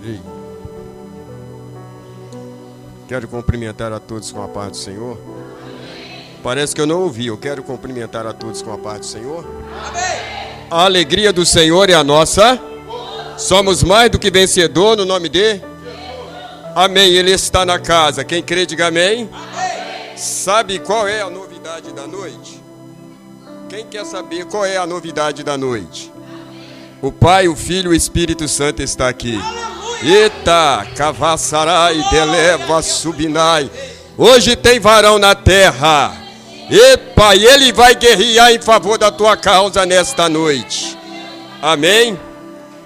Ei. Quero cumprimentar a todos com a paz do Senhor. Parece que eu não ouvi. Eu quero cumprimentar a todos com a paz do Senhor. Amém. A alegria do Senhor é a nossa. Somos mais do que vencedor no nome de Jesus. Amém. Ele está na casa. Quem crê, diga amém. Amém. Sabe qual é a novidade da noite? Quem quer saber qual é a novidade da noite? O Pai, o Filho e o Espírito Santo está aqui. Eita, cavassarai, deleva, subinai. Hoje tem varão na terra. Epa, e ele vai guerrear em favor da tua causa nesta noite. Amém?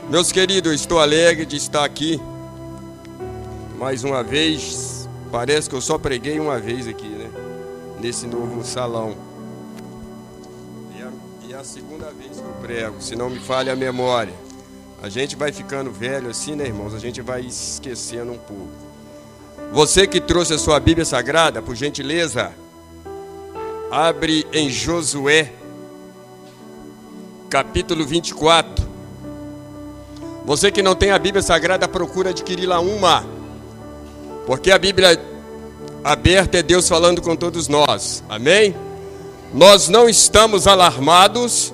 Meus queridos, eu estou alegre de estar aqui. Mais uma vez, parece que eu só preguei uma vez aqui, né? Nesse novo salão. E é a segunda vez que eu prego, se não me falha a memória. A gente vai ficando velho assim, né, irmãos? A gente vai esquecendo um pouco. Você que trouxe a sua Bíblia Sagrada, por gentileza, abre em Josué, capítulo 24. Você que não tem a Bíblia Sagrada, procura adquirir lá uma. Porque a Bíblia aberta é Deus falando com todos nós. Amém? Nós não estamos alarmados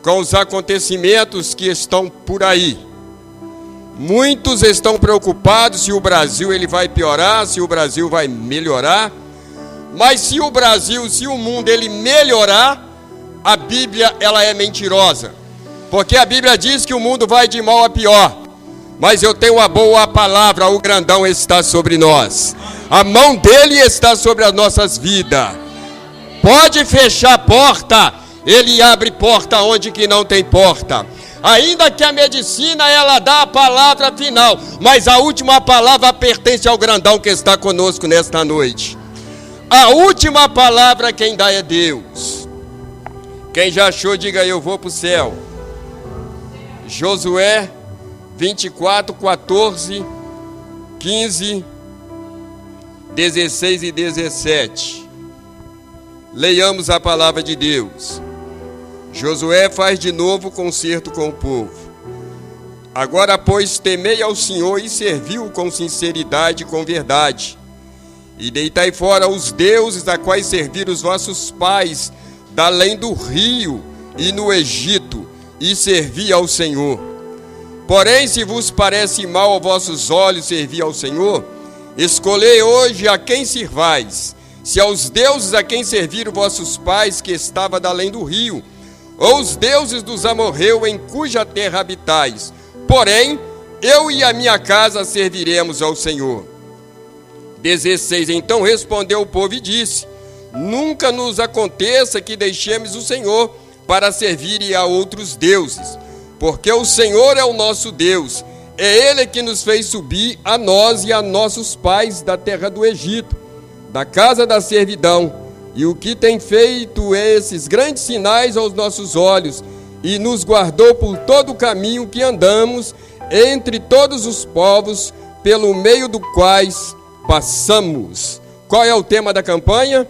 com os acontecimentos que estão por aí. Muitos estão preocupados se o Brasil ele vai piorar, se o Brasil vai melhorar. Mas se o Brasil, se o mundo ele melhorar, a Bíblia ela é mentirosa. Porque a Bíblia diz que o mundo vai de mal a pior. Mas eu tenho uma boa palavra, o grandão está sobre nós. A mão dele está sobre as nossas vidas. Pode fechar a porta, ele abre porta onde que não tem porta. Ainda que a medicina ela dá a palavra final, mas a última palavra pertence ao grandão que está conosco nesta noite. A última palavra quem dá é Deus. Quem já achou, diga eu vou para o céu. Josué 24, 14, 15, 16 e 17. Leiamos a palavra de Deus. Josué faz de novo concerto com o povo. Agora, pois, temei ao Senhor e servi-o com sinceridade e com verdade. E deitai fora os deuses a quais serviram os vossos pais, da além do rio e no Egito, e servi ao Senhor. Porém, se vos parece mal aos vossos olhos servir ao Senhor, escolhei hoje a quem sirvais, se aos deuses a quem serviram vossos pais, que estava da além do rio, ou os deuses dos amorreus em cuja terra habitais. Porém, eu e a minha casa serviremos ao Senhor. 16. Então respondeu o povo e disse: nunca nos aconteça que deixemos o Senhor para servir a outros deuses, porque o Senhor é o nosso Deus, é Ele que nos fez subir a nós e a nossos pais da terra do Egito, da casa da servidão, e o que tem feito esses grandes sinais aos nossos olhos, e nos guardou por todo o caminho que andamos entre todos os povos, pelo meio do quais passamos. Qual é o tema da campanha?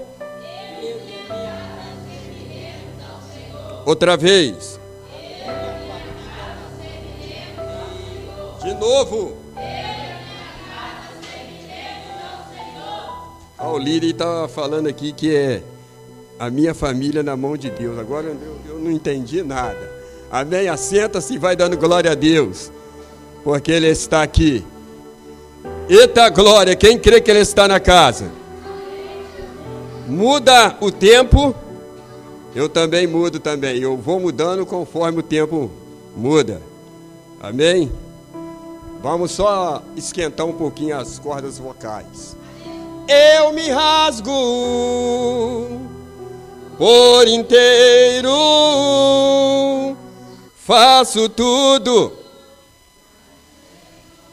Outra vez. De novo. O Lírio está falando aqui que é a minha família na mão de Deus. Agora eu não entendi nada. Amém? Assenta-se e vai dando glória a Deus, porque Ele está aqui. Eita glória, quem crê que Ele está na casa? Muda o tempo, eu também mudo também. Eu vou mudando conforme o tempo muda. Amém? Vamos só esquentar um pouquinho as cordas vocais. Eu me rasgo por inteiro, faço tudo.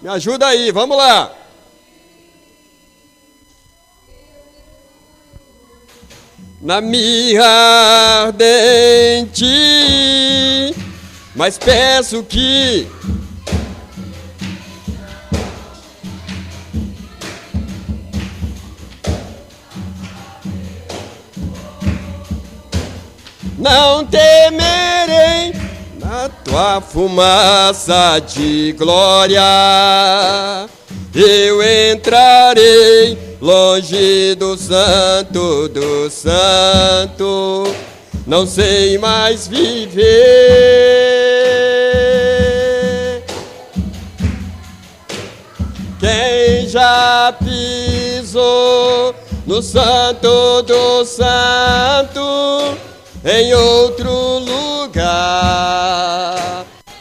Me ajuda aí, vamos lá. Na minha ardente, mas peço que não temerei na tua a fumaça de glória, eu entrarei longe do santo, não sei mais viver. Quem já pisou no santo do santo, em outro lugar,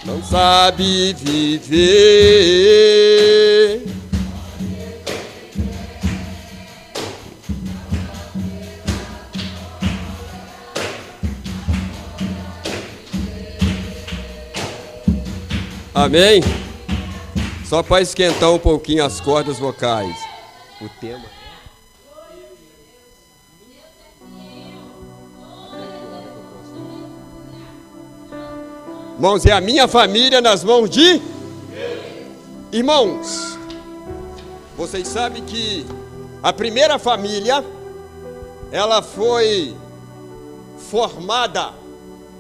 não sabe viver. Amém? Só para esquentar um pouquinho as cordas vocais. O tema. Irmãos, é a minha família nas mãos de irmãos. Vocês sabem que a primeira família, ela foi formada,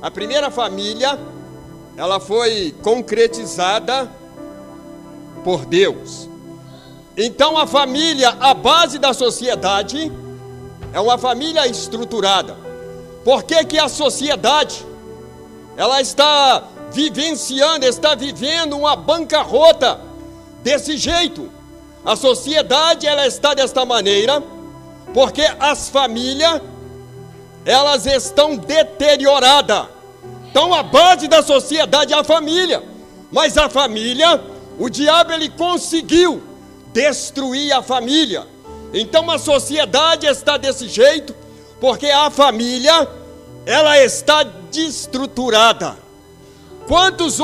a primeira família, ela foi concretizada por Deus. Então a família, a base da sociedade, é uma família estruturada. Por que que a sociedade, ela está vivenciando, está vivendo uma bancarrota desse jeito? A sociedade, ela está desta maneira, porque as famílias, elas estão deterioradas. Então a base da sociedade é a família. Mas a família, o diabo ele conseguiu destruir a família. Então a sociedade está desse jeito, porque a família, ela está destruturada. Quantos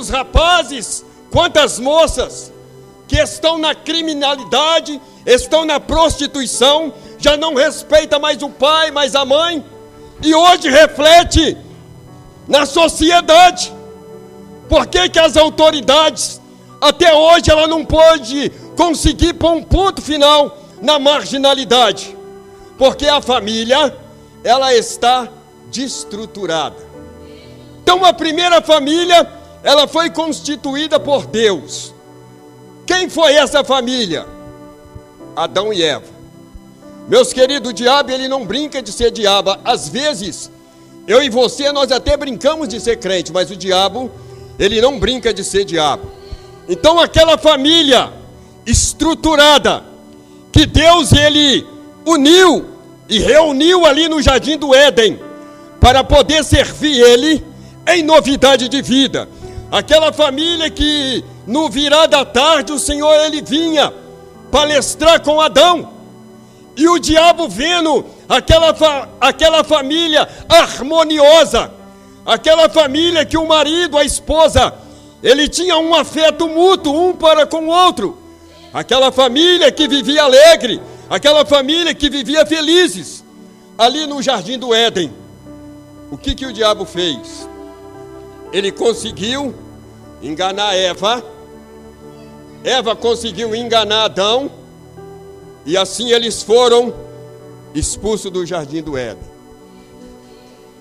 rapazes, quantas moças que estão na criminalidade, estão na prostituição, já não respeita mais o pai, mais a mãe, e hoje reflete na sociedade. Por que que as autoridades, até hoje, ela não pode conseguir pôr um ponto final na marginalidade? Porque a família, ela está destruturada. Então a primeira família, ela foi constituída por Deus. Quem foi essa família? Adão e Eva. Meus queridos, o diabo, ele não brinca de ser diabo. Às vezes, eu e você, nós até brincamos de ser crente, mas o diabo, ele não brinca de ser diabo. Então aquela família estruturada, que Deus, ele uniu e reuniu ali no Jardim do Éden, para poder servir ele em novidade de vida. Aquela família que no virar da tarde o Senhor ele vinha palestrar com Adão, e o diabo vendo aquela família harmoniosa, aquela família que o marido, a esposa, ele tinha um afeto mútuo um para com o outro, aquela família que vivia alegre, aquela família que vivia felizes, ali no Jardim do Éden. O que o diabo fez? Ele conseguiu enganar Eva, Eva conseguiu enganar Adão, e assim eles foram expulsos do Jardim do Éden.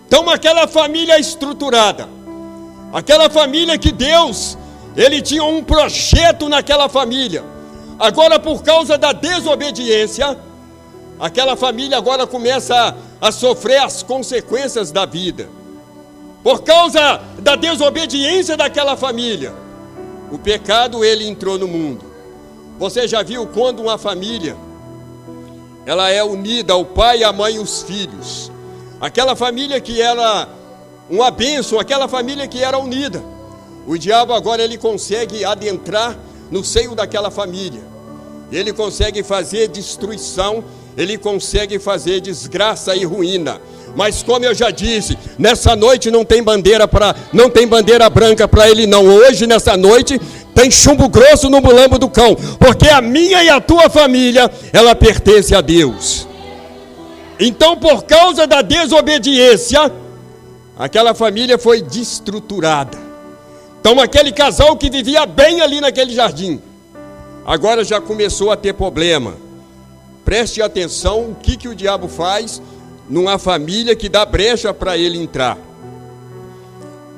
Então aquela família estruturada, aquela família que Deus, ele tinha um projeto naquela família. Agora, por causa da desobediência, aquela família agora começa a sofrer as consequências da vida. Por causa da desobediência daquela família, o pecado ele entrou no mundo. Você já viu quando uma família, ela é unida, o pai, a mãe e os filhos, aquela família que era uma bênção, aquela família que era unida, o diabo agora ele consegue adentrar no seio daquela família, ele consegue fazer destruição, ele consegue fazer desgraça e ruína. Mas como eu já disse, nessa noite não tem bandeira branca para ele não. Hoje, nessa noite, tem chumbo grosso no mulambo do cão, porque a minha e a tua família, ela pertence a Deus. Então, por causa da desobediência, aquela família foi destruturada. Então, aquele casal que vivia bem ali naquele jardim, agora já começou a ter problema. Preste atenção o que o diabo faz numa família que dá brecha para ele entrar.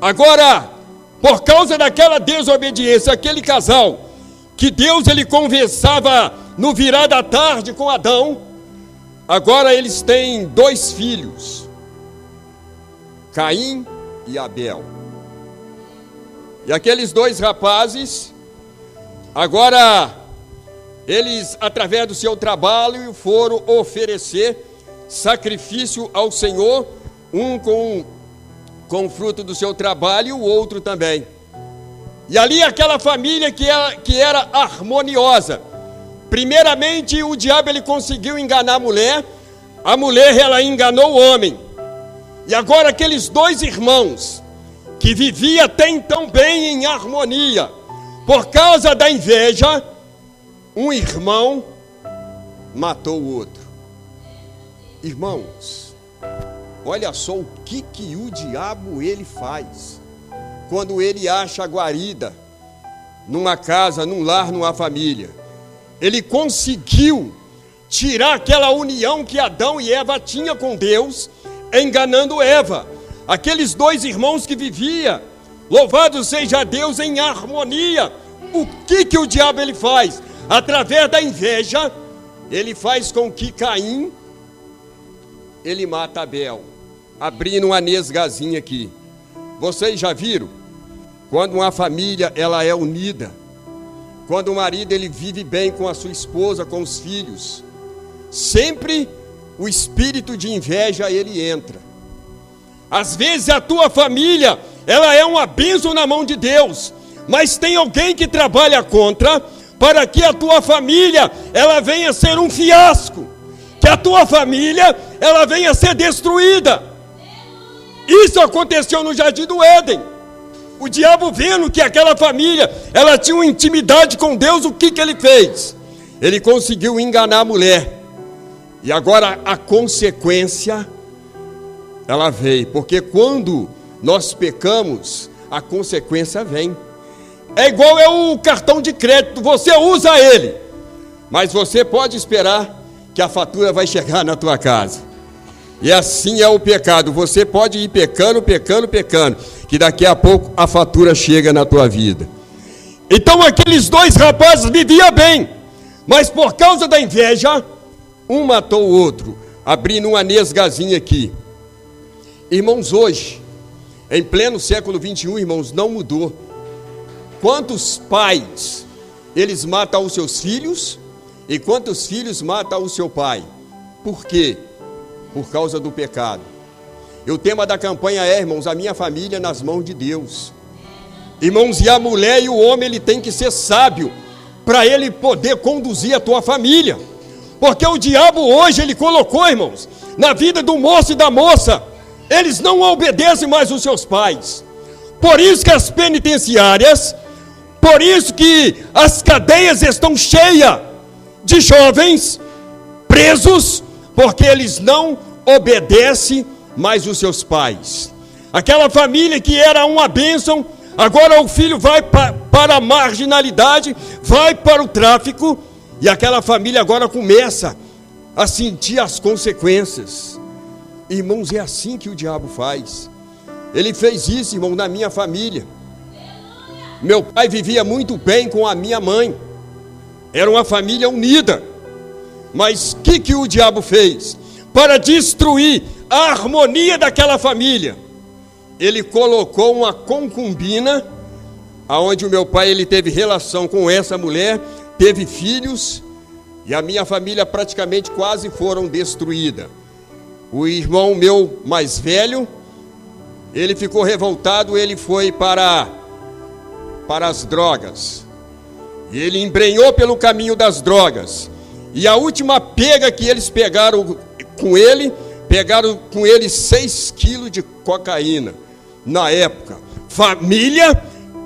Agora, por causa daquela desobediência, aquele casal que Deus ele conversava no virar da tarde com Adão, agora eles têm 2 filhos, Caim e Abel. E aqueles 2 rapazes, agora eles, através do seu trabalho, foram oferecer sacrifício ao Senhor, um com o fruto do seu trabalho e o outro também. E ali aquela família que era harmoniosa. Primeiramente o diabo ele conseguiu enganar a mulher ela enganou o homem. E agora aqueles 2 irmãos que viviam até então bem em harmonia, por causa da inveja, um irmão matou o outro. Irmãos, olha só o que o diabo ele faz quando ele acha a guarida numa casa, num lar, numa família. Ele conseguiu tirar aquela união que Adão e Eva tinham com Deus, enganando Eva. Aqueles 2 irmãos que viviam, louvado seja Deus, em harmonia. O que o diabo ele faz? Através da inveja, ele faz com que Caim, ele mata Abel, abrindo uma nesgazinha aqui. Vocês já viram? Quando uma família ela é unida, quando o marido ele vive bem com a sua esposa, com os filhos, sempre o espírito de inveja ele entra. Às vezes a tua família ela é uma bênção na mão de Deus, mas tem alguém que trabalha contra, para que a tua família ela venha a ser um fiasco, que a tua família ela venha a ser destruída. Isso aconteceu no Jardim do Éden. O diabo, vendo que aquela família ela tinha uma intimidade com Deus, o que ele fez? Ele conseguiu enganar a mulher. E agora a consequência ela veio, porque quando nós pecamos, a consequência vem. É igual o cartão de crédito, você usa ele, mas você pode esperar que a fatura vai chegar na tua casa. E assim é o pecado, você pode ir pecando, que daqui a pouco a fatura chega na tua vida. Então aqueles 2 rapazes viviam bem, mas por causa da inveja, um matou o outro, abrindo uma nesgazinha aqui. Irmãos, hoje, em pleno século 21, irmãos, não mudou. Quantos pais, eles matam os seus filhos, e quantos filhos matam o seu pai? Por quê? Por causa do pecado. E o tema da campanha é, irmãos, a minha família nas mãos de Deus. Irmãos, e a mulher e o homem, ele tem que ser sábio, para ele poder conduzir a tua família. Porque o diabo hoje, ele colocou, irmãos, na vida do moço e da moça, eles não obedecem mais os seus pais. Por isso que as penitenciárias, por isso que as cadeias estão cheias de jovens presos, porque eles não obedecem mais os seus pais. Aquela família que era uma bênção, agora o filho vai para a marginalidade, vai para o tráfico, e aquela família agora começa a sentir as consequências. Irmãos, é assim que o diabo faz. Ele fez isso, irmão, na minha família. Meu pai vivia muito bem com a minha mãe. Era uma família unida. Mas o que o diabo fez? Para destruir a harmonia daquela família, ele colocou uma concubina, aonde o meu pai ele teve relação com essa mulher, teve filhos, e a minha família praticamente quase foram destruída. O irmão meu mais velho, ele ficou revoltado, ele foi para as drogas. Ele embrenhou pelo caminho das drogas. E a última pega que eles pegaram com ele 6 quilos de cocaína. Na época, família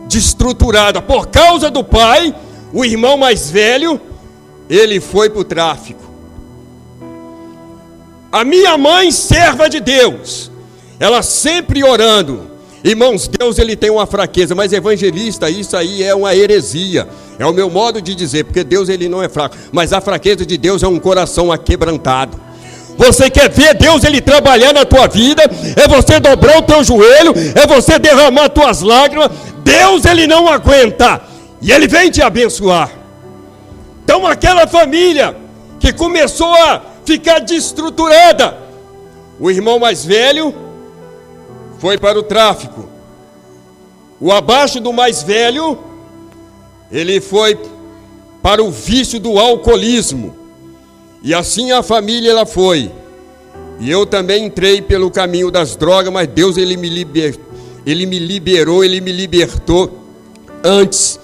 destruturada. Por causa do pai, o irmão mais velho, ele foi para o tráfico. A minha mãe, serva de Deus, ela sempre orando. Irmãos, Deus ele tem uma fraqueza, mas evangelista, isso aí é uma heresia. É o meu modo de dizer, porque Deus ele não é fraco, mas a fraqueza de Deus é um coração aquebrantado. Você quer ver Deus ele trabalhar na tua vida? É você dobrar o teu joelho, é você derramar as tuas lágrimas. Deus ele não aguenta e ele vem te abençoar. Então aquela família que começou a ficar desestruturada, o irmão mais velho foi para o tráfico. O abaixo do mais velho, ele foi para o vício do alcoolismo. E assim a família ela foi. E eu também entrei pelo caminho das drogas, mas Deus ele me liberou, ele me libertou antes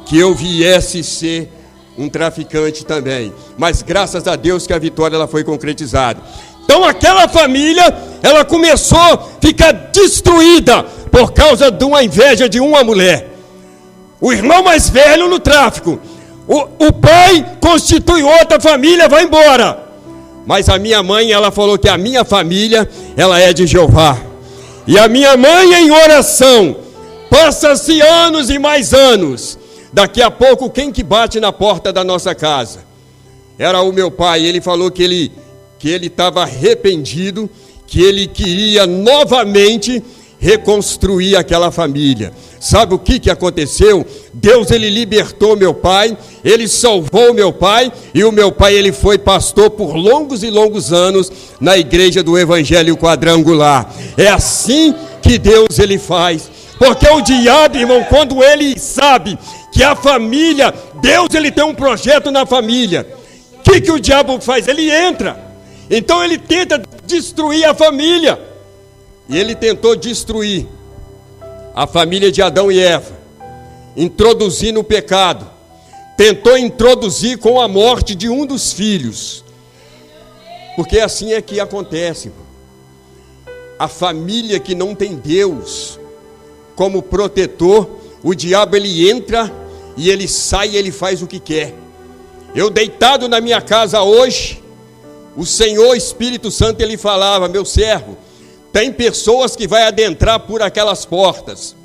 que eu viesse ser um traficante também. Mas graças a Deus que a vitória ela foi concretizada. Então aquela família, ela começou a ficar destruída por causa de uma inveja de uma mulher. O irmão mais velho no tráfico. O pai constitui outra família, vai embora. Mas a minha mãe, ela falou que a minha família, ela é de Jeová. E a minha mãe em oração, passa-se anos e mais anos. Daqui a pouco, quem que bate na porta da nossa casa? Era o meu pai. Ele falou que ele estava arrependido, que ele queria novamente reconstruir aquela família. Sabe o que aconteceu? Deus ele libertou meu pai, ele salvou meu pai, e o meu pai ele foi pastor por longos e longos anos na igreja do Evangelho Quadrangular. É assim que Deus ele faz. Porque o diabo, irmão, quando ele sabe que a família, Deus ele tem um projeto na família, o que o diabo faz? Ele entra. Então ele tenta destruir a família. E ele tentou destruir a família de Adão e Eva, introduzindo o pecado. Tentou introduzir com a morte de um dos filhos. Porque assim é que acontece. A família que não tem Deus como protetor, o diabo ele entra e ele sai e ele faz o que quer. Eu deitado na minha casa hoje, o Senhor Espírito Santo ele falava: meu servo, tem pessoas que vai adentrar por aquelas portas,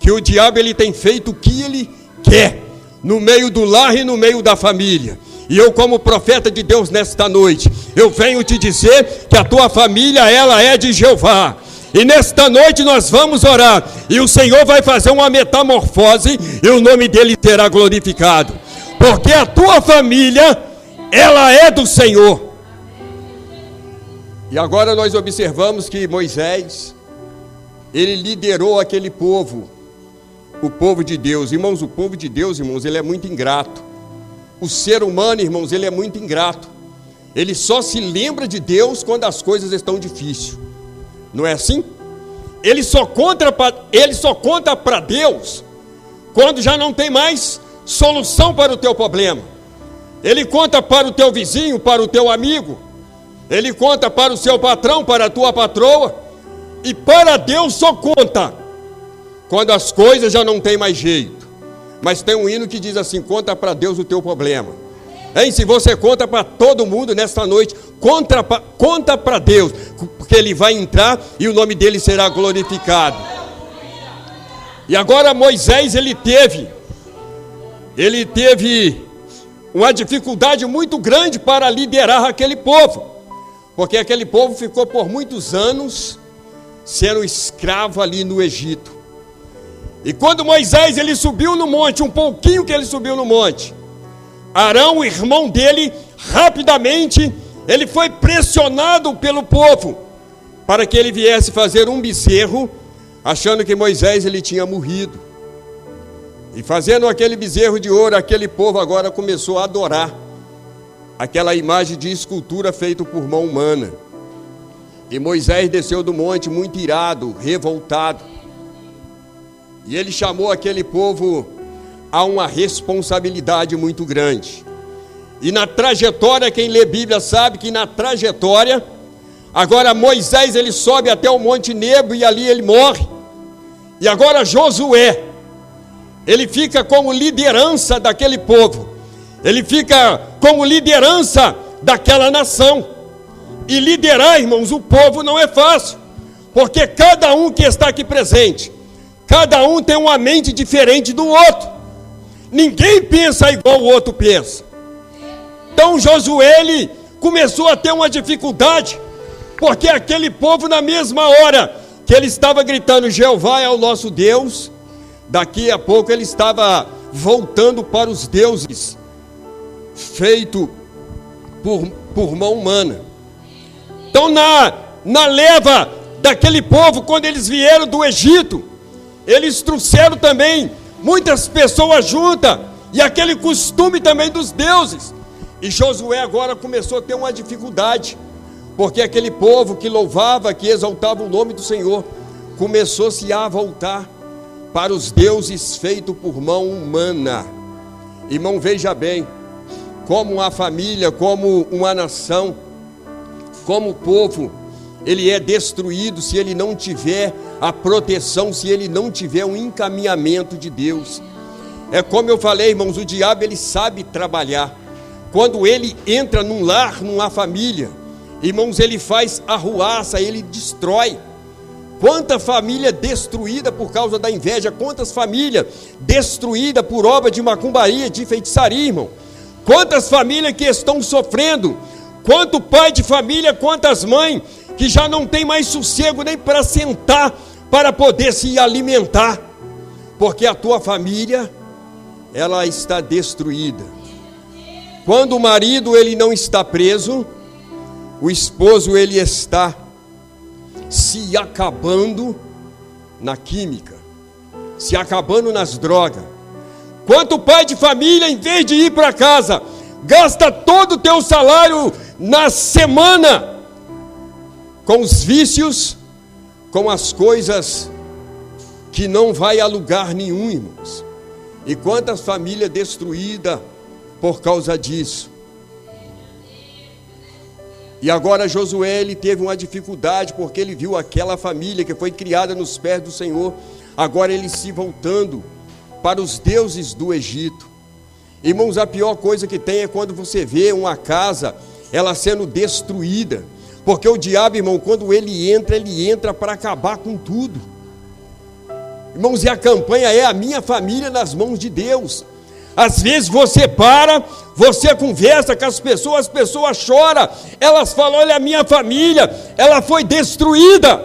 que o diabo ele tem feito o que ele quer, no meio do lar e no meio da família. E eu, como profeta de Deus nesta noite, eu venho te dizer que a tua família ela é de Jeová. E nesta noite nós vamos orar, e o Senhor vai fazer uma metamorfose, e o nome dele será glorificado, porque a tua família ela é do Senhor. E agora nós observamos que Moisés, ele liderou aquele povo, o povo de Deus. Irmãos, o povo de Deus, irmãos, ele é muito ingrato. O ser humano, irmãos, ele é muito ingrato. Ele só se lembra de Deus quando as coisas estão difíceis. Não é assim? Ele só conta para Deus quando já não tem mais solução para o teu problema. Ele conta para o teu vizinho, para o teu amigo. Ele conta para o seu patrão, para a tua patroa. E para Deus só conta quando as coisas já não tem mais jeito. Mas tem um hino que diz assim: conta para Deus o teu problema. Hein? Se você conta para todo mundo nesta noite, conta para Deus, porque Ele vai entrar e o nome dele será glorificado. E agora Moisés ele teve uma dificuldade muito grande para liderar aquele povo. Porque aquele povo ficou por muitos anos sendo escravo ali no Egito. E quando Moisés ele subiu no monte, um pouquinho que ele subiu no monte, Arão, o irmão dele, rapidamente, ele foi pressionado pelo povo, para que ele viesse fazer um bezerro, achando que Moisés ele tinha morrido. E fazendo aquele bezerro de ouro, aquele povo agora começou a adorar aquela imagem de escultura feita por mão humana. E Moisés desceu do monte muito irado, revoltado. E ele chamou aquele povo a uma responsabilidade muito grande. E na trajetória, quem lê Bíblia sabe que na trajetória, agora Moisés ele sobe até o Monte Nebo e ali ele morre. E agora Josué, ele fica como liderança daquele povo. Ele fica como liderança daquela nação. E liderar, irmãos, o povo não é fácil. Porque cada um que está aqui presente, cada um tem uma mente diferente do outro. Ninguém pensa igual o outro pensa. Então Josué, ele começou a ter uma dificuldade, porque aquele povo, na mesma hora que ele estava gritando, Jeová é o nosso Deus, daqui a pouco ele estava voltando para os deuses feito por mão humana. Então na leva daquele povo, quando eles vieram do Egito, eles trouxeram também muitas pessoas juntas, e aquele costume também dos deuses. E Josué agora começou a ter uma dificuldade, porque aquele povo que louvava, que exaltava o nome do Senhor, começou-se a voltar para os deuses feitos por mão humana. Irmão, veja bem, como uma família, como uma nação, como o povo, ele é destruído se ele não tiver a proteção, se ele não tiver um encaminhamento de Deus. É como eu falei, irmãos, o diabo ele sabe trabalhar. Quando ele entra num lar, numa família, irmãos, ele faz arruaça, ele destrói. Quanta família destruída por causa da inveja, quantas famílias destruídas por obra de macumbaria, de feitiçaria, irmão. Quantas famílias que estão sofrendo, quanto pai de família, quantas mães que já não tem mais sossego nem para sentar, para poder se alimentar, porque a tua família, ela está destruída. Quando o marido ele não está preso, o esposo ele está se acabando na química, se acabando nas drogas. Quanto pai de família, em vez de ir para casa, gasta todo o teu salário na semana com os vícios, com as coisas que não vai a lugar nenhum, irmãos. E quantas famílias destruídas por causa disso. E agora Josué, ele teve uma dificuldade, porque ele viu aquela família que foi criada nos pés do Senhor, agora ele se voltando para os deuses do Egito. Irmãos, a pior coisa que tem é quando você vê uma casa, ela sendo destruída, porque o diabo, irmão, quando ele entra para acabar com tudo. Irmãos, e a campanha é a minha família nas mãos de Deus. Às vezes você você conversa com as pessoas choram, elas falam, olha, a minha família, ela foi destruída.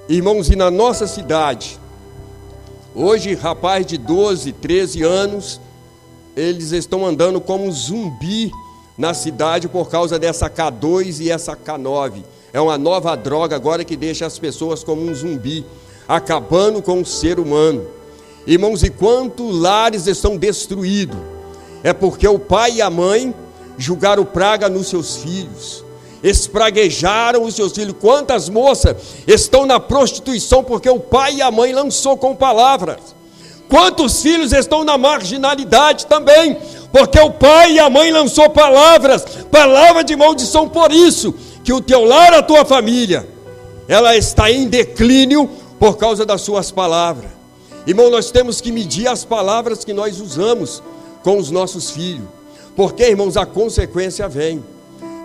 Irmãos, e na nossa cidade, hoje, rapaz de 12, 13 anos, eles estão andando como zumbi na cidade por causa dessa K2 e essa K9. É uma nova droga agora que deixa as pessoas como um zumbi, acabando com o ser humano. Irmãos, e quantos lares estão destruídos? É porque o pai e a mãe jogaram praga nos seus filhos, espraguejaram os seus filhos. Quantas moças estão na prostituição porque o pai e a mãe lançou com palavras? Quantos filhos estão na marginalidade também, porque o pai e a mãe lançou palavras de maldição? Por isso que o teu lar, a tua família, ela está em declínio por causa das suas palavras. Irmão, nós temos que medir as palavras que nós usamos com os nossos filhos, porque, irmãos, a consequência vem.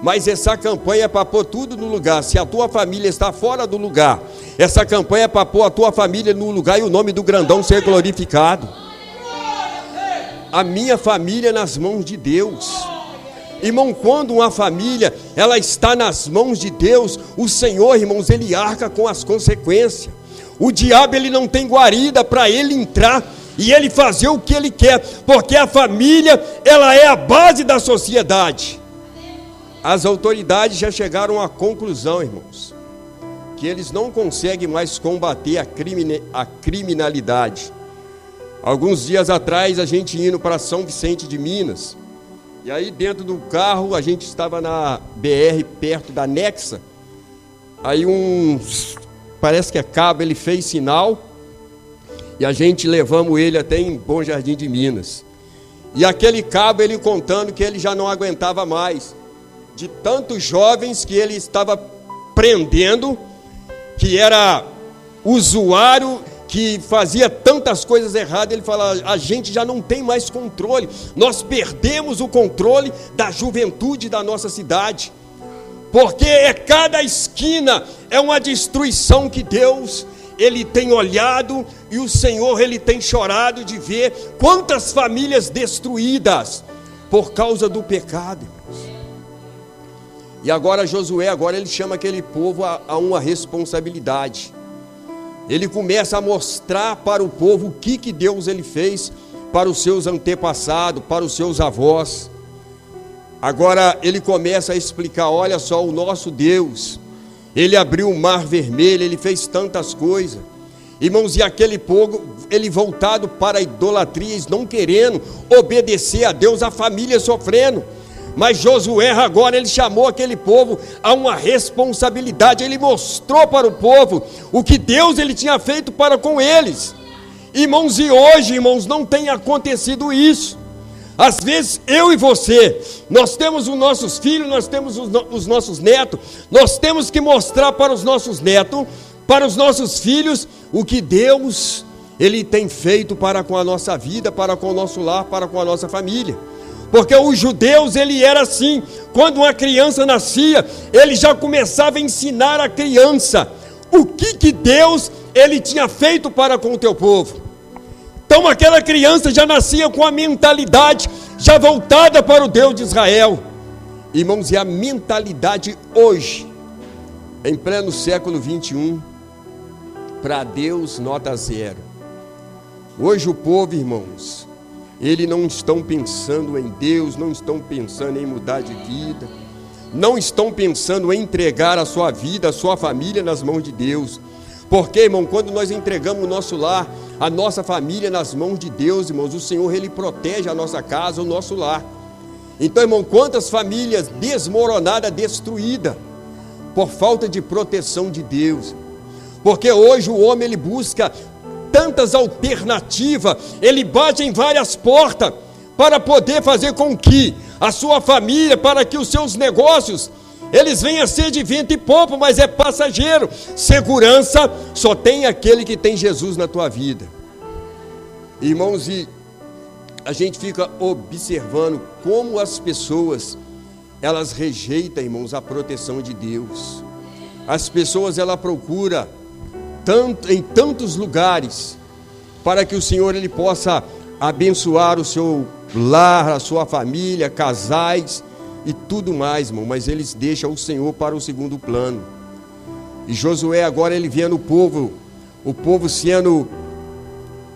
Mas essa campanha é para pôr tudo no lugar. Se a tua família está fora do lugar, essa campanha é para pôr a tua família no lugar e o nome do grandão ser glorificado. A minha família nas mãos de Deus. Irmão, quando uma família ela está nas mãos de Deus, o Senhor, irmãos, ele arca com as consequências. O diabo ele não tem guarida para ele entrar e ele fazer o que ele quer, porque a família ela é a base da sociedade. As autoridades já chegaram à conclusão, irmãos, que eles não conseguem mais combater a criminalidade. Alguns dias atrás, a gente indo para São Vicente de Minas, e aí dentro do carro, a gente estava na BR, perto da Nexa, aí parece que é cabo, ele fez sinal, e a gente levamos ele até em Bom Jardim de Minas. E aquele cabo, ele contando que ele já não aguentava mais, de tantos jovens que ele estava prendendo, que era usuário, que fazia tantas coisas erradas. Ele fala, a gente já não tem mais controle, nós perdemos o controle da juventude da nossa cidade, porque cada esquina é uma destruição que Deus, ele tem olhado, e o Senhor, ele tem chorado de ver quantas famílias destruídas por causa do pecado, irmãos. E agora Josué, ele chama aquele povo a uma responsabilidade. Ele começa a mostrar para o povo o que Deus ele fez para os seus antepassados, para os seus avós. Agora ele começa a explicar, olha só, o nosso Deus, ele abriu o mar vermelho, ele fez tantas coisas. Irmãos, e aquele povo, ele voltado para a idolatria, não querendo obedecer a Deus, a família sofrendo. Mas Josué agora, ele chamou aquele povo a uma responsabilidade, ele mostrou para o povo o que Deus ele tinha feito para com eles. Irmãos, e hoje, irmãos, não tem acontecido isso. Às vezes, eu e você, nós temos os nossos filhos, nós temos os nossos netos, nós temos que mostrar para os nossos netos, para os nossos filhos, o que Deus ele tem feito para com a nossa vida, para com o nosso lar, para com a nossa família. Porque os judeus, ele era assim, quando uma criança nascia, ele já começava a ensinar a criança o que Deus, ele tinha feito para com o teu povo. Então aquela criança já nascia com a mentalidade, já voltada para o Deus de Israel. Irmãos, e a mentalidade hoje, em pleno século 21, para Deus nota zero. Hoje o povo, irmãos, eles não estão pensando em Deus, não estão pensando em mudar de vida, não estão pensando em entregar a sua vida, a sua família nas mãos de Deus. Porque, irmão, quando nós entregamos o nosso lar, a nossa família nas mãos de Deus, irmãos, o Senhor, ele protege a nossa casa, o nosso lar. Então, irmão, quantas famílias desmoronadas, destruídas, por falta de proteção de Deus. Porque hoje o homem, ele busca tantas alternativas, ele bate em várias portas para poder fazer com que a sua família, para que os seus negócios, eles venham a ser de vento e popa, mas é passageiro. Segurança só tem aquele que tem Jesus na tua vida. Irmãos, e a gente fica observando como as pessoas, elas rejeitam, irmãos, a proteção de Deus. As pessoas, elas procuram em tantos lugares, para que o Senhor ele possa abençoar o seu lar, a sua família, casais e tudo mais, irmão, mas eles deixam o Senhor para o segundo plano. E Josué agora ele vendo o povo sendo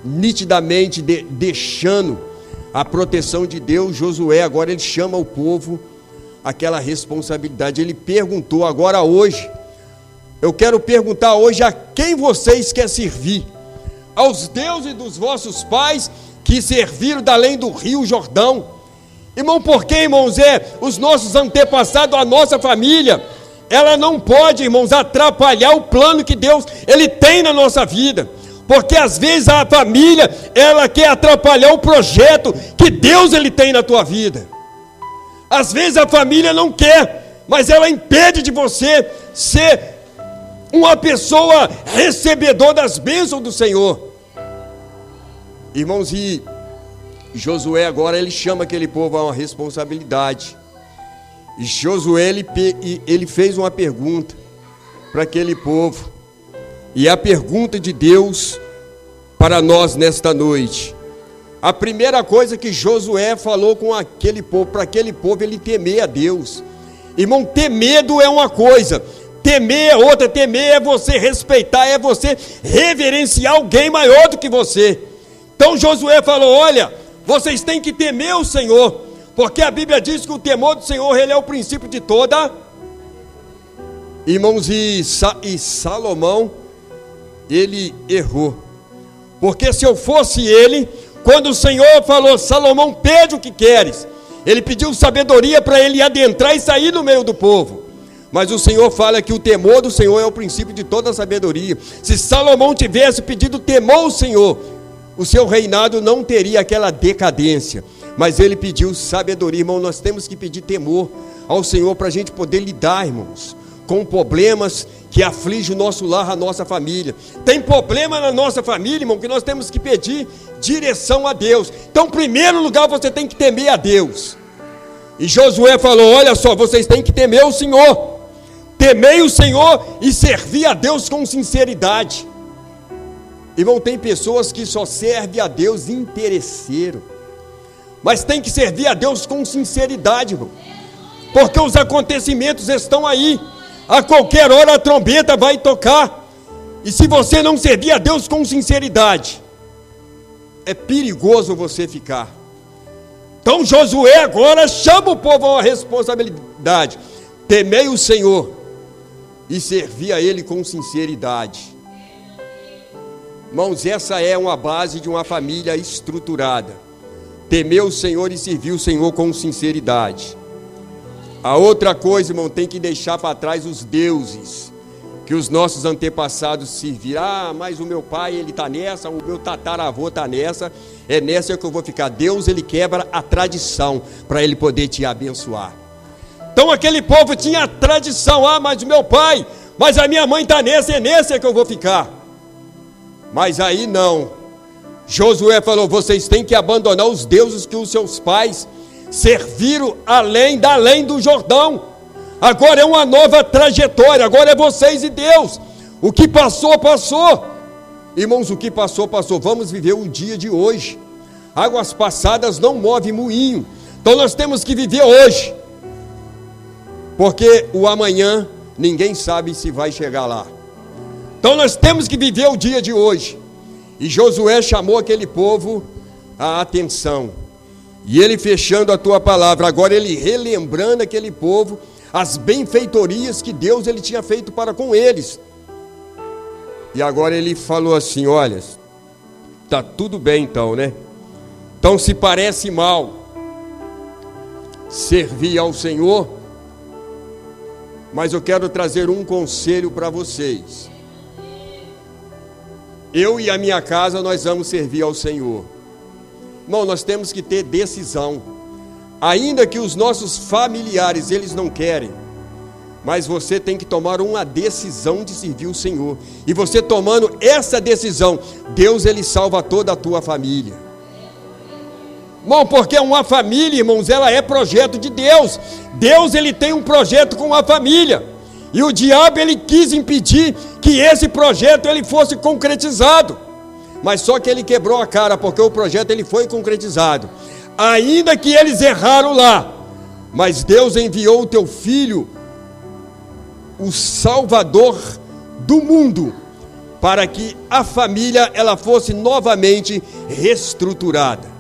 nitidamente deixando a proteção de Deus. Josué agora ele chama o povo aquela responsabilidade. Ele perguntou agora hoje, eu quero perguntar hoje a quem vocês querem servir? Aos deuses dos vossos pais que serviram da além do rio Jordão. Irmão, por que, irmãos, os nossos antepassados, a nossa família, ela não pode, irmãos, atrapalhar o plano que Deus, ele tem na nossa vida. Porque às vezes a família, ela quer atrapalhar o projeto que Deus, ele tem na tua vida. Às vezes a família não quer, mas ela impede de você ser uma pessoa recebedora das bênçãos do Senhor. Irmãos, e Josué agora ele chama aquele povo a uma responsabilidade. E Josué ele fez uma pergunta para aquele povo. E a pergunta de Deus para nós nesta noite. A primeira coisa que Josué falou com aquele povo, para aquele povo ele temer a Deus. Irmão, ter medo é uma coisa, temer é outra. Temer é você respeitar, é você reverenciar alguém maior do que você. Então Josué falou, olha, vocês têm que temer o Senhor, porque a Bíblia diz que o temor do Senhor, ele é o princípio de toda. Irmãos, e Salomão, ele errou, porque se eu fosse ele, quando o Senhor falou, Salomão, pede o que queres, ele pediu sabedoria para ele adentrar e sair no meio do povo. Mas o Senhor fala que o temor do Senhor é o princípio de toda a sabedoria. Se Salomão tivesse pedido temor ao Senhor, o seu reinado não teria aquela decadência. Mas ele pediu sabedoria. Irmão, nós temos que pedir temor ao Senhor para a gente poder lidar, irmãos, com problemas que afligem o nosso lar, a nossa família. Tem problema na nossa família, irmão, que nós temos que pedir direção a Deus. Então, em primeiro lugar, você tem que temer a Deus. E Josué falou, olha só, vocês têm que temer o Senhor. Temei o Senhor e servir a Deus com sinceridade. Irmão, tem pessoas que só servem a Deus interesseiro, mas tem que servir a Deus com sinceridade, irmão. porque os acontecimentos estão aí. A qualquer hora a trombeta vai tocar. E se você não servir a Deus com sinceridade, é perigoso você ficar. Então Josué agora chama o povo a uma responsabilidade. Temei o Senhor e servi a Ele com sinceridade. Irmãos, essa é uma base de uma família estruturada. Temer o Senhor e servir o Senhor com sinceridade. A outra coisa, irmão, tem que deixar para trás os deuses que os nossos antepassados serviram. Ah, mas o meu pai, ele está nessa, o meu tataravô está nessa, é nessa que eu vou ficar. Deus, ele quebra a tradição para ele poder te abençoar. Então aquele povo tinha a tradição, ah, mas o meu pai, mas a minha mãe está nessa, é nessa que eu vou ficar. Mas aí não. Josué falou, vocês têm que abandonar os deuses que os seus pais serviram além do Jordão. Agora é uma nova trajetória, agora é vocês e Deus. O que passou, passou. Irmãos, o que passou, passou. Vamos viver o dia de hoje. Águas passadas não movem moinho. Então nós temos que viver hoje. Porque o amanhã ninguém sabe se vai chegar lá. Então nós temos que viver o dia de hoje. E Josué chamou aquele povo a atenção. E ele fechando a tua palavra, agora ele relembrando aquele povo as benfeitorias que Deus ele tinha feito para com eles. E agora ele falou assim, olha, tá tudo bem então, né? Então se parece mal servir ao Senhor, mas eu quero trazer um conselho para vocês. Eu e a minha casa, nós vamos servir ao Senhor. Irmão, nós temos que ter decisão. Ainda que os nossos familiares, eles não querem, mas você tem que tomar uma decisão de servir o Senhor. E você tomando essa decisão, Deus, ele salva toda a tua família. Irmão, porque uma família, irmãos, ela é projeto de Deus. Deus, ele tem um projeto com a família. E o diabo, ele quis impedir que esse projeto ele fosse concretizado. Mas só que ele quebrou a cara, porque o projeto ele foi concretizado. Ainda que eles erraram lá, mas Deus enviou o teu filho, o Salvador do mundo, para que a família ela fosse novamente reestruturada.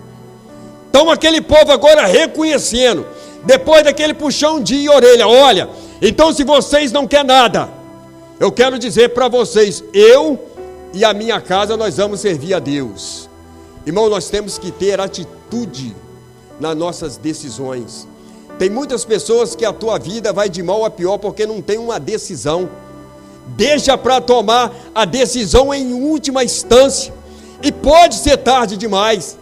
Então aquele povo agora reconhecendo, depois daquele puxão de orelha, olha, então se vocês não querem nada, eu quero dizer para vocês, eu e a minha casa nós vamos servir a Deus. Irmão, nós temos que ter atitude nas nossas decisões. Tem muitas pessoas que a tua vida vai de mal a pior porque não tem uma decisão. Deixa para tomar a decisão em última instância. E pode ser tarde demais.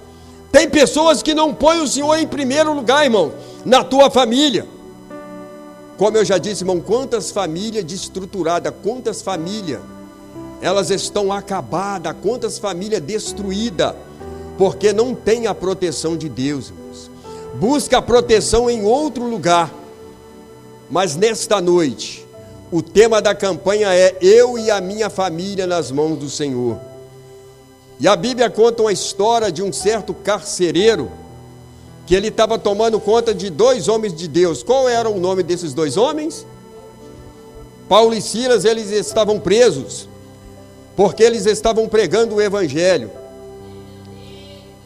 Tem pessoas que não põem o Senhor em primeiro lugar, irmão, na tua família. Como eu já disse, irmão, quantas famílias destruturadas, quantas famílias, elas estão acabadas, quantas famílias destruídas, porque não tem a proteção de Deus, irmãos. Busca a proteção em outro lugar. Mas nesta noite, o tema da campanha é eu e a minha família nas mãos do Senhor. E a Bíblia conta uma história de um certo carcereiro, que ele estava tomando conta de 2 homens de Deus. Qual era o nome desses 2 homens? Paulo e Silas, eles estavam presos, porque eles estavam pregando o Evangelho.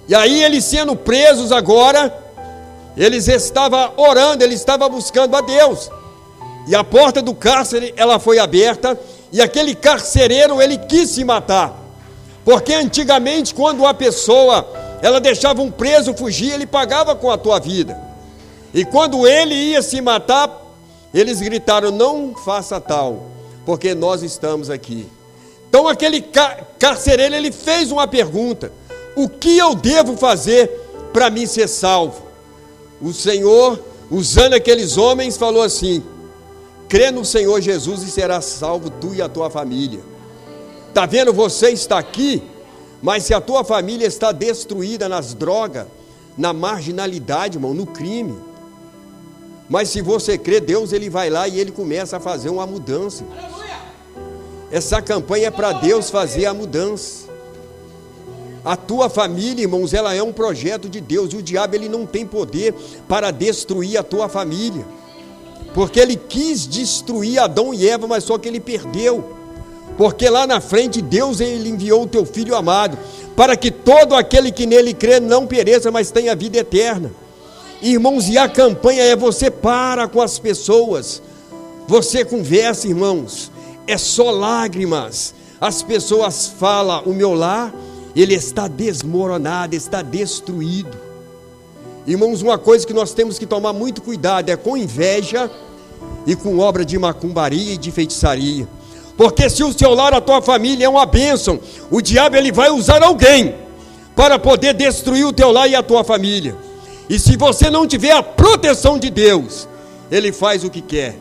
E aí eles sendo presos agora, eles estavam orando, eles estavam buscando a Deus. E a porta do cárcere, ela foi aberta, e aquele carcereiro, ele quis se matar. Porque antigamente, quando uma pessoa, ela deixava um preso fugir, ele pagava com a tua vida. E quando ele ia se matar, eles gritaram, não faça tal, porque nós estamos aqui. Então aquele carcereiro, ele fez uma pergunta, o que eu devo fazer para mim ser salvo? O Senhor, usando aqueles homens, falou assim, crê no Senhor Jesus e serás salvo tu e a tua família. Está vendo, você está aqui, mas se a tua família está destruída nas drogas, na marginalidade, irmão, no crime. Mas se você crê, Deus ele vai lá e ele começa a fazer uma mudança. Essa campanha é para Deus fazer a mudança. A tua família, irmãos, ela é um projeto de Deus. E o diabo ele não tem poder para destruir a tua família. porque ele quis destruir Adão e Eva, mas só que ele perdeu. Porque lá na frente Deus ele enviou o teu Filho amado, para que todo aquele que nele crê não pereça, mas tenha vida eterna. Irmãos, e a campanha é: você para com as pessoas, você conversa, irmãos, é só lágrimas. As pessoas falam: o meu lar, ele está desmoronado, está destruído. Irmãos, uma coisa que nós temos que tomar muito cuidado é com inveja e com obra de macumbaria e de feitiçaria. Porque se o seu lar, a tua família é uma bênção, o diabo ele vai usar alguém para poder destruir o teu lar e a tua família. E se você não tiver a proteção de Deus, ele faz o que quer.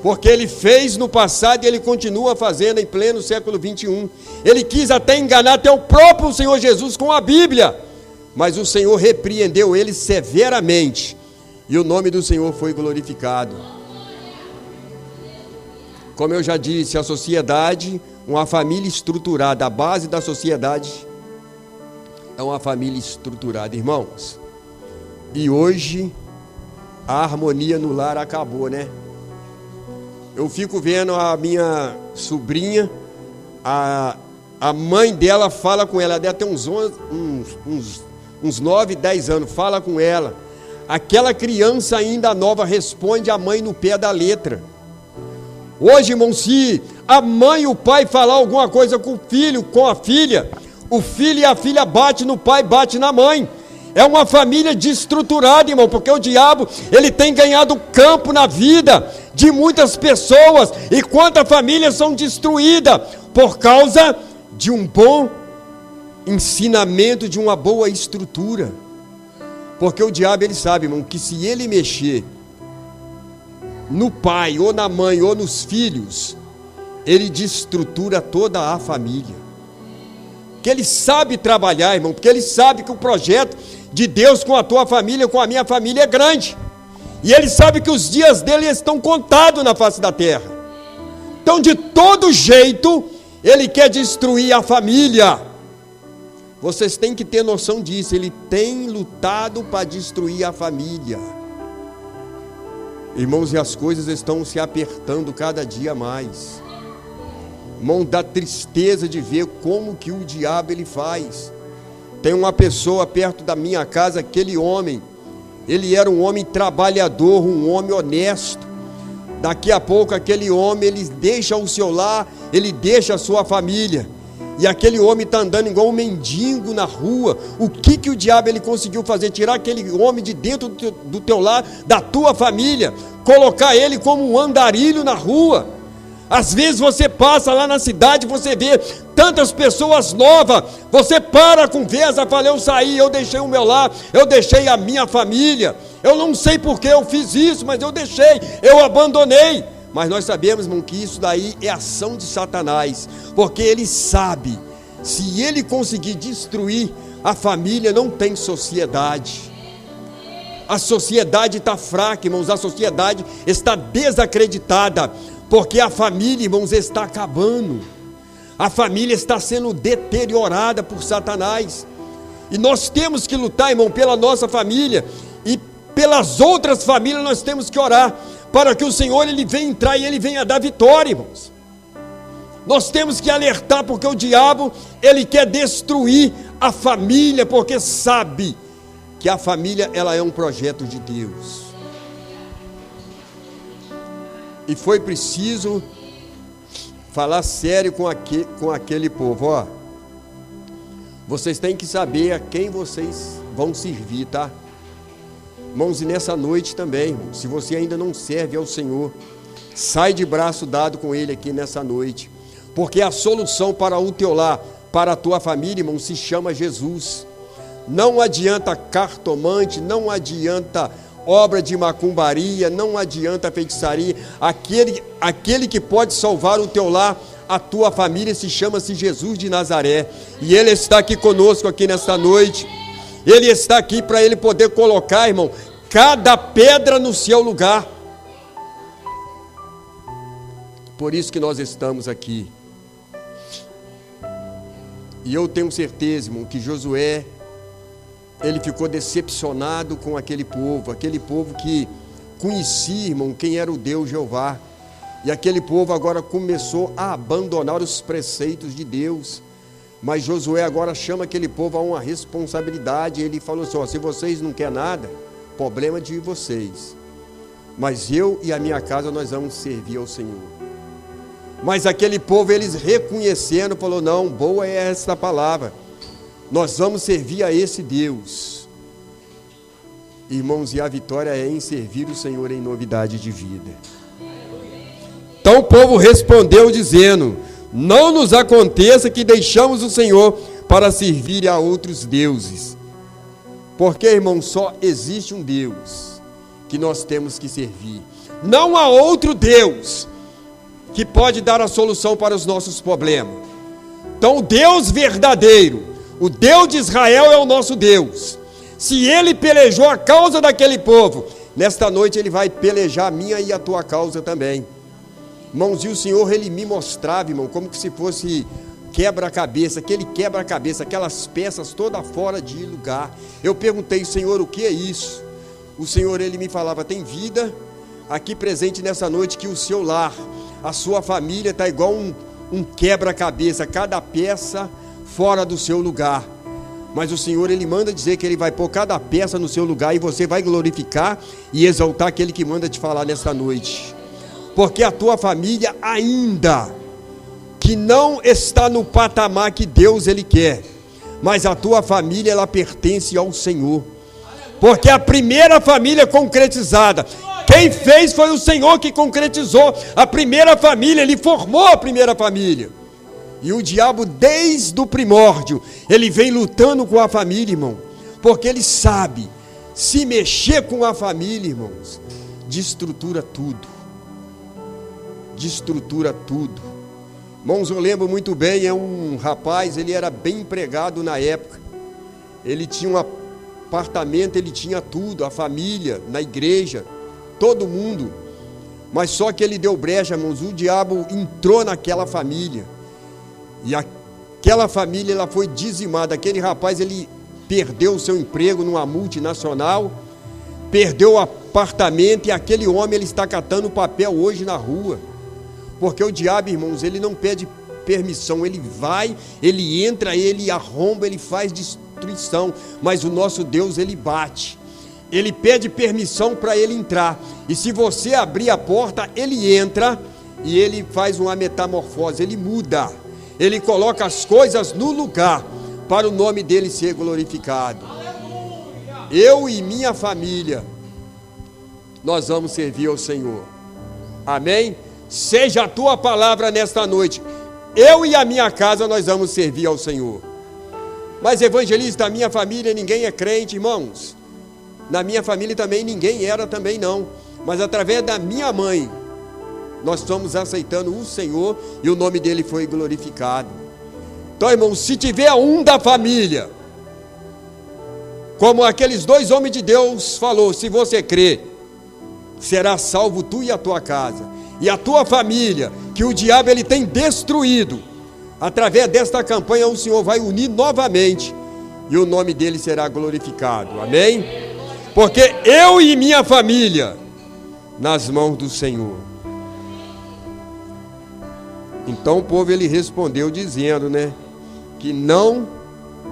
Porque ele fez no passado e ele continua fazendo em pleno século 21. Ele quis até enganar até o próprio Senhor Jesus com a Bíblia, mas o Senhor repreendeu ele severamente, e o nome do Senhor foi glorificado. Como eu já disse, a sociedade, uma família estruturada, a base da sociedade é uma família estruturada, irmãos. E hoje a harmonia no lar acabou, né? Eu fico vendo a minha sobrinha, a mãe dela fala com ela, deve ter uns 9, 10 anos, fala com ela. Aquela criança ainda nova responde a mãe no pé da letra. Hoje, irmão, se a mãe e o pai falar alguma coisa com o filho, com a filha, o filho e a filha bate no pai, bate na mãe. É uma família desestruturada, irmão, porque o diabo, ele tem ganhado campo na vida de muitas pessoas, e quantas famílias são destruídas por causa de um bom ensinamento, de uma boa estrutura. Porque o diabo, ele sabe, irmão, que se ele mexer no pai, ou na mãe, ou nos filhos, ele desestrutura toda a família. Que ele sabe trabalhar, irmão, porque ele sabe que o projeto de Deus com a tua família, com a minha família é grande, e ele sabe que os dias dele estão contados na face da terra. Então, de todo jeito, ele quer destruir a família. Vocês têm que ter noção disso. Ele tem lutado para destruir a família. Irmãos, e as coisas estão se apertando cada dia mais. Irmão, dá tristeza de ver como que o diabo ele faz. Tem uma pessoa perto da minha casa, aquele homem, ele era um homem trabalhador, um homem honesto. Daqui a pouco aquele homem, ele deixa o seu lar, ele deixa a sua família, e aquele homem está andando igual um mendigo na rua. O que o diabo ele conseguiu fazer? Tirar aquele homem de dentro do teu lar, da tua família, colocar ele como um andarilho na rua. Às vezes você passa lá na cidade, você vê tantas pessoas novas, você para a conversa, fala: eu saí, eu deixei o meu lar, eu deixei a minha família, eu não sei porque eu fiz isso, mas eu deixei, eu abandonei. Mas nós sabemos, irmão, que isso daí é ação de Satanás, porque ele sabe, se ele conseguir destruir a família, não tem sociedade. A sociedade está fraca, irmãos, a sociedade está desacreditada, porque a família, irmãos, está acabando. A família está sendo deteriorada por Satanás. E nós temos que lutar, irmão, pela nossa família. E pelas outras famílias nós temos que orar, para que o Senhor ele venha entrar e ele venha dar vitória, irmãos. Nós temos que alertar, porque o diabo ele quer destruir a família, porque sabe que a família ela é um projeto de Deus. E foi preciso falar sério com aquele povo. Ó, vocês têm que saber a quem vocês vão servir, tá? Irmãos, e nessa noite também, irmão, se você ainda não serve ao Senhor, sai de braço dado com Ele aqui nessa noite. Porque a solução para o teu lar, para a tua família, irmão, se chama Jesus. Não adianta cartomante, não adianta obra de macumbaria, não adianta feitiçaria. Aquele que pode salvar o teu lar, a tua família, chama-se Jesus de Nazaré. E Ele está aqui conosco aqui nesta noite. Ele está aqui para Ele poder colocar, irmão, cada pedra no seu lugar. Por isso que nós estamos aqui. E eu tenho certeza, irmão, que Josué, ele ficou decepcionado com aquele povo que conhecia, irmão, quem era o Deus Jeová. E aquele povo agora começou a abandonar os preceitos de Deus. Mas Josué agora chama aquele povo a uma responsabilidade. Ele falou assim: ó, se vocês não querem nada, problema de vocês. Mas eu e a minha casa nós vamos servir ao Senhor. Mas aquele povo, eles reconhecendo, falou: não, boa é esta palavra. Nós vamos servir a esse Deus. Irmãos, e a vitória é em servir o Senhor em novidade de vida. Então o povo respondeu dizendo: não nos aconteça que deixamos o Senhor para servir a outros deuses. Porque, irmão, só existe um Deus que nós temos que servir. Não há outro Deus que pode dar a solução para os nossos problemas. Então o Deus verdadeiro, o Deus de Israel é o nosso Deus. Se Ele pelejou a causa daquele povo, nesta noite Ele vai pelejar a minha e a tua causa também. Irmãos, e o Senhor, Ele me mostrava, irmão, como que se fosse quebra-cabeça, aquele quebra-cabeça, aquelas peças todas fora de lugar. Eu perguntei: Senhor, o que é isso? O Senhor, Ele me falava: tem vida aqui presente nessa noite, que o seu lar, a sua família está igual um quebra-cabeça, cada peça fora do seu lugar. Mas o Senhor, Ele manda dizer que Ele vai pôr cada peça no seu lugar, e você vai glorificar e exaltar aquele que manda te falar nesta noite. Porque a tua família ainda que não está no patamar que Deus Ele quer, mas a tua família, ela pertence ao Senhor. Porque a primeira família concretizada, quem fez foi o Senhor que concretizou a primeira família. Ele formou a primeira família. E o diabo, desde o primórdio, ele vem lutando com a família, irmão, porque ele sabe, se mexer com a família, irmãos, destrutura tudo. Destrutura tudo. Irmãos, eu lembro muito bem, é um rapaz, ele era bem empregado na época. Ele tinha um apartamento, ele tinha tudo, a família, na igreja, todo mundo. Mas só que ele deu brecha, irmãos, o diabo entrou naquela família. E aquela família, ela foi dizimada. Aquele rapaz, ele perdeu o seu emprego numa multinacional, perdeu o apartamento, e aquele homem, ele está catando papel hoje na rua. Porque o diabo, irmãos, ele não pede permissão, ele vai, ele entra, ele arromba, ele faz destruição. Mas o nosso Deus, ele bate. Ele pede permissão para ele entrar. E se você abrir a porta, ele entra e ele faz uma metamorfose, ele muda. Ele coloca as coisas no lugar para o nome dele ser glorificado. Eu e minha família, nós vamos servir ao Senhor. Amém? Seja a tua palavra nesta noite: eu e a minha casa, nós vamos servir ao Senhor. Mas evangelista, a minha família, ninguém é crente, irmãos. Na minha família também ninguém era também não. Mas através da minha mãe, nós estamos aceitando o Senhor e o nome dele foi glorificado. Então, irmãos, se tiver um da família, como aqueles dois homens de Deus falou, se você crê, será salvo tu e a tua casa. E a tua família, que o diabo ele tem destruído, através desta campanha o Senhor vai unir novamente e o nome dele será glorificado. Amém? Porque eu e minha família, nas mãos do Senhor. Então o povo, ele respondeu dizendo, que não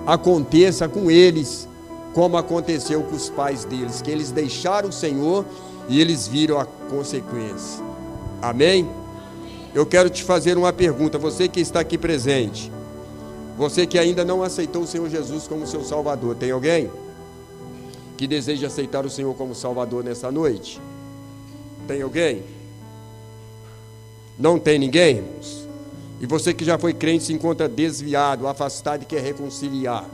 aconteça com eles como aconteceu com os pais deles, que eles deixaram o Senhor e eles viram a consequência. Amém? Eu quero te fazer uma pergunta, você que está aqui presente, você que ainda não aceitou o Senhor Jesus como seu Salvador, tem alguém que deseja aceitar o Senhor como Salvador nessa noite? Tem alguém? Não tem ninguém, irmãos? E você que já foi crente se encontra desviado, afastado e quer reconciliar,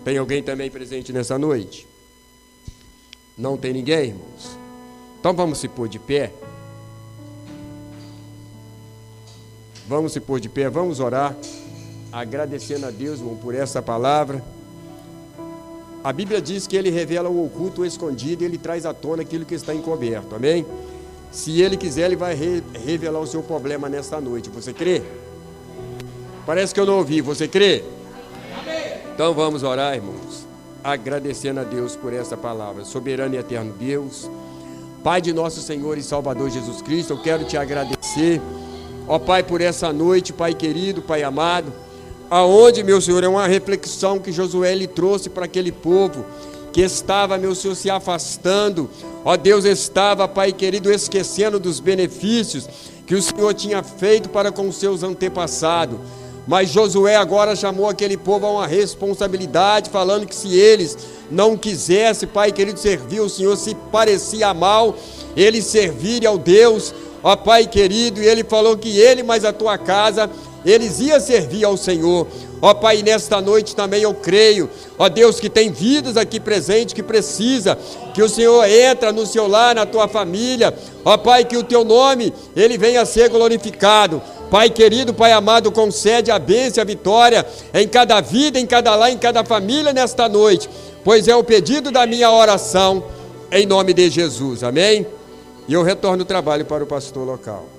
tem alguém também presente nessa noite? Não tem ninguém, irmãos? Então vamos se pôr de pé. Vamos se pôr de pé, vamos orar, agradecendo a Deus, irmão, por essa palavra. A Bíblia diz que Ele revela o oculto, o escondido, e Ele traz à tona aquilo que está encoberto, amém? Se Ele quiser, Ele vai revelar o seu problema nesta noite, você crê? Parece que eu não ouvi, você crê? Amém. Então vamos orar, irmãos, agradecendo a Deus por essa palavra. Soberano e eterno Deus, Pai de nosso Senhor e Salvador Jesus Cristo, eu quero te agradecer, ó Pai, por essa noite, Pai querido, Pai amado, aonde, meu Senhor, é uma reflexão que Josué lhe trouxe para aquele povo que estava, meu Senhor, se afastando, ó Deus, estava, Pai querido, esquecendo dos benefícios que o Senhor tinha feito para com os seus antepassados. Mas Josué agora chamou aquele povo a uma responsabilidade, falando que se eles não quisessem, Pai querido, servir o Senhor, se parecia mal, eles servirem ao Deus, ó Pai querido, e ele falou que ele mais a tua casa, eles iam servir ao Senhor. Ó Pai, nesta noite também eu creio, ó Deus, que tem vidas aqui presentes, que precisa, que o Senhor entra no seu lar, na tua família, ó Pai, que o teu nome, ele venha a ser glorificado. Pai querido, Pai amado, concede a bênção, a vitória em cada vida, em cada lar, em cada família nesta noite, pois é o pedido da minha oração, em nome de Jesus, amém? E eu retorno o trabalho para o pastor local.